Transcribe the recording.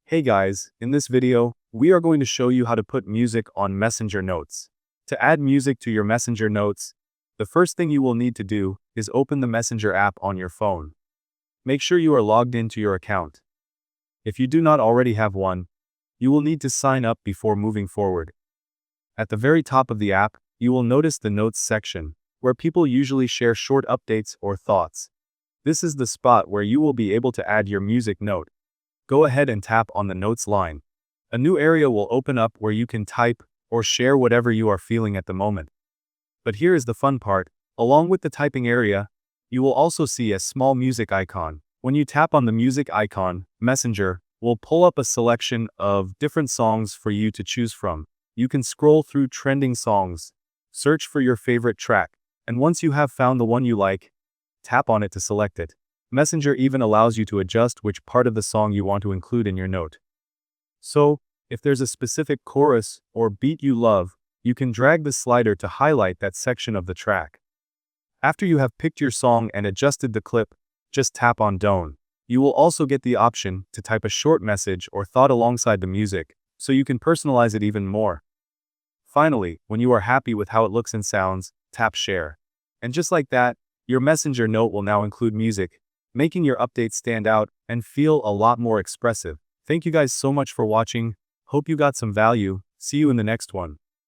Hey guys, in this video, we are going to show you how to put music on Messenger Notes. To add music to your Messenger Notes, the first thing you will need to do is open the Messenger app on your phone. Make sure you are logged into your account. If you do not already have one, you will need to sign up before moving forward. At the very top of the app, you will notice the Notes section, where people usually share short updates or thoughts. This is the spot where you will be able to add your music note. Go ahead and tap on the Notes line. A new area will open up where you can type or share whatever you are feeling at the moment. But here is the fun part. Along with the typing area, you will also see a small music icon. When you tap on the music icon, Messenger will pull up a selection of different songs for you to choose from. You can scroll through trending songs, search for your favorite track, and once you have found the one you like, tap on it to select it. Messenger even allows you to adjust which part of the song you want to include in your note. So, if there's a specific chorus or beat you love, you can drag the slider to highlight that section of the track. After you have picked your song and adjusted the clip, just tap on Done. You will also get the option to type a short message or thought alongside the music, so you can personalize it even more. Finally, when you are happy with how it looks and sounds, tap Share. And just like that, your Messenger note will now include music, making your updates stand out and feel a lot more expressive. Thank you guys so much for watching. Hope you got some value. See you in the next one.